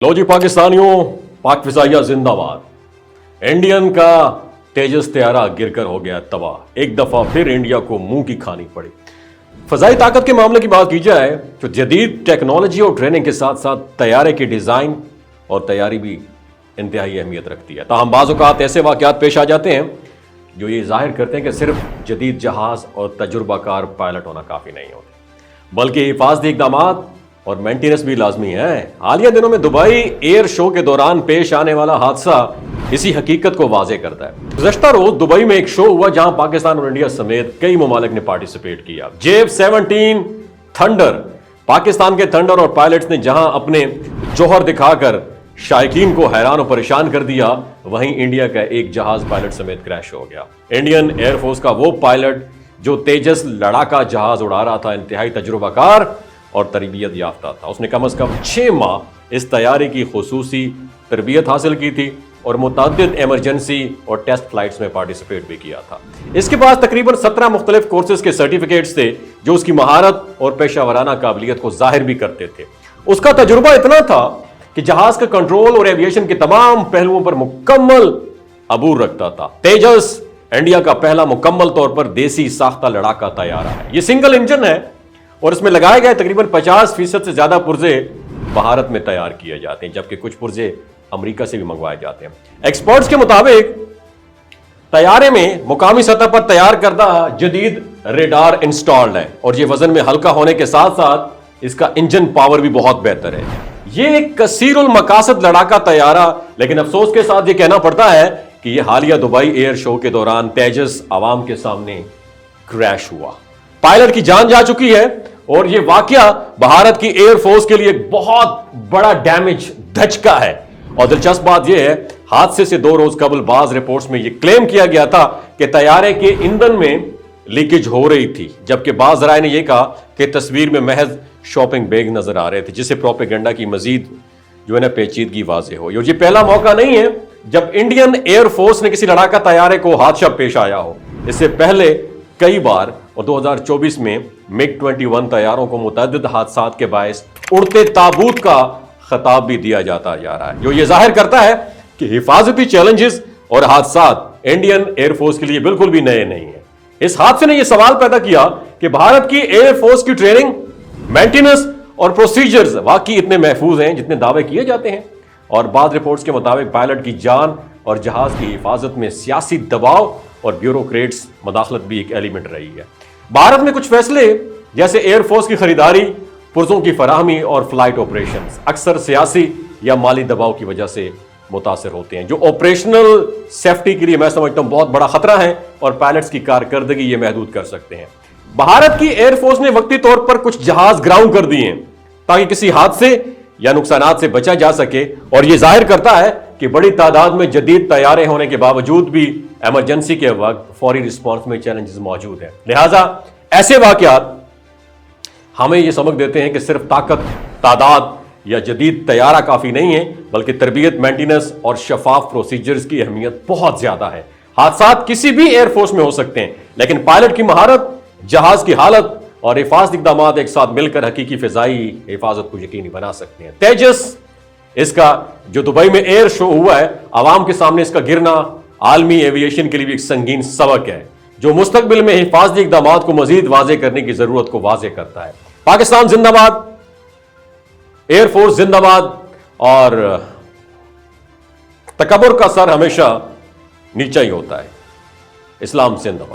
लो जी पाकिस्तानियों, पाक फिजाइया जिंदाबाद। इंडियन का तेजस तैयारा गिरकर हो गया तबाह। एक दफा फिर इंडिया को मुंह की खानी पड़ी। फजाई ताकत के मामले की बात की जाए तो जदीद टेक्नोलॉजी और ट्रेनिंग के साथ साथ तैयारे की डिजाइन और तैयारी भी इंतहाई अहमियत रखती है। ताहम बाज़ औक़ात ऐसे वाक़यात पेश आ जाते हैं जो ये जाहिर करते हैं कि सिर्फ जदीद जहाज और तजुर्बाकार पायलट होना काफ़ी नहीं होते, बल्कि हिफाजती इक़दामात और मेंटेनेंस भी लाजमी है। हालिया दिनों में दुबई एयर शो के दौरान पेश आने वाला हादसा इसी हकीकत को वाज़े करता है। गुज़श्ता रोज दुबई में एक शो हुआ जहां पाकिस्तान और इंडिया समेत कई ममालिक ने पार्टिसिपेट किया। JF-17 थंडर, पाकिस्तान के थंडर और पायलट्स ने जहां अपने जौहर दिखाकर शायकीन को हैरान और परेशान कर दिया, वहीं इंडिया का एक जहाज पायलट समेत क्रैश हो गया। इंडियन एयरफोर्स का वो पायलट जो तेजस लड़ाका जहाज उड़ा रहा था, इंतहाई तजुर्बाकार और तरबियत याफ्ता था। उसने कम से कम 6 माह इस तैयारी की खुसूसी तरबियत हासिल की थी और मुतअद्दिद एमरजेंसी और टेस्ट फ्लाइट्स में पार्टिसिपेट भी किया था। इसके पास तकरीबन 17 मुख्तलिफ कोर्सेज के सर्टिफिकेट्स थे जो उसकी महारत और पेशा वराना काबिलियत को जाहिर भी करते थे। उसका तजुर्बा इतना था कि जहाज का कंट्रोल और एविएशन के तमाम पहलुओं पर मुकम्मल अबूर रखता था। तेजस इंडिया का पहला मुकम्मल तौर पर देसी साख्ता लड़ाका तैयारा है। यह सिंगल इंजन है और इसमें लगाए गए तकरीबन 50% से ज्यादा पुर्जे भारत में तैयार किए जाते हैं, जबकि कुछ पुर्जे अमेरिका से भी मंगवाए जाते हैं। एक्सपर्ट्स के मुताबिक तैयारे में मुकामी सतह पर तैयार करदा जदीद रेडार इंस्टॉल्ड है और यह वजन में हल्का होने के साथ साथ इसका इंजन पावर भी बहुत बेहतर है। यह एक कसीरुल मकासद लड़ाका तैयारा, लेकिन अफसोस के साथ यह कहना पड़ता है कि यह हालिया दुबई एयर शो के दौरान तेजस आवाम के सामने क्रैश हुआ। पायलट की जान जा चुकी है और यह वाकया भारत की एयरफोर्स के लिए बहुत बड़ा डैमेज धचका है। और दिलचस्प बात यह है, हादसे से 2 रोज कबल बाज रिपोर्ट्स में यह क्लेम किया गया था कि तैयारे के ईंधन में लीकेज हो रही थी, जबकि बाज राय ने यह कहा कि तस्वीर में महज शॉपिंग बैग नजर आ रहे थे, जिससे प्रोपेगेंडा की मजीद जो है ना पेचीदगी वाजे हो। ये पहला मौका नहीं है जब इंडियन एयरफोर्स ने किसी लड़ाका तैयारे को हादसा पेश आया हो। इससे पहले कई बार और 2024 में MiG-21 तैयारों को मुतअद्दिद हादसात के बायस उड़ते ताबूत का खिताब भी दिया जाता जा रहा है, जो ये जाहिर करता है कि हिफाजती चैलेंजेस और हादसात इंडियन एयरफोर्स के लिए बिल्कुल भी नए नहीं है। इस हादसे ने यह सवाल पैदा किया कि भारत की एयरफोर्स की ट्रेनिंग, मेंटेनेंस और प्रोसीजर्स वाकई इतने महफूज हैं जितने दावे किए जाते हैं। और बाद रिपोर्ट्स के मुताबिक पायलट की जान और जहाज की हिफाजत में सियासी दबाव और ब्यूरोक्रेट्स मदाखलत भी एक एलिमेंट रही है। भारत में कुछ फैसले जैसे एयरफोर्स की खरीदारी, पुर्जों की फराहमी और फ्लाइट ऑपरेशंस अक्सर सियासी या माली दबाव की वजह से मुतासर होते हैं, जो ऑपरेशनल सेफ्टी के लिए मैं समझता हूं बहुत बड़ा खतरा है और पायलट्स की कारकर्दगी ये महदूद कर सकते हैं। भारत की एयरफोर्स ने वक्ती तौर पर कुछ जहाज ग्राउंड कर दिए हैं ताकि किसी हादसे या नुकसानात से बचा जा सके, और यह जाहिर करता है कि बड़ी तादाद में जदीद तैयारे होने के बावजूद भी इमरजेंसी के वक्त फौरी रिस्पांस में चैलेंजेस मौजूद हैं। लिहाजा ऐसे वाकयात हमें यह समझ देते हैं कि सिर्फ ताकत, तादाद या जदीद तैयारा काफी नहीं है, बल्कि तरबियत, मेंटेनेंस और शफाफ प्रोसीजर्स की अहमियत बहुत ज्यादा है। हादसात किसी भी एयरफोर्स में हो सकते हैं, लेकिन पायलट की महारत, जहाज की हालत और हिफाजती इक़दामात एक साथ मिलकर हकीकी फिजाई हिफाजत को यकीनी बना सकते हैं। तेजस, इसका जो दुबई में एयर शो हुआ है, आवाम के सामने इसका गिरना आलमी एविएशन के लिए भी एक संगीन सबक है, जो मुस्तकबिल में हिफाजती इक़दामात को मजीद वाजे करने की जरूरत को वाजे करता है। पाकिस्तान जिंदाबाद, एयरफोर्स जिंदाबाद, और तकब्बुर का सर हमेशा नीचा ही होता है। इस्लाम जिंदाबाद।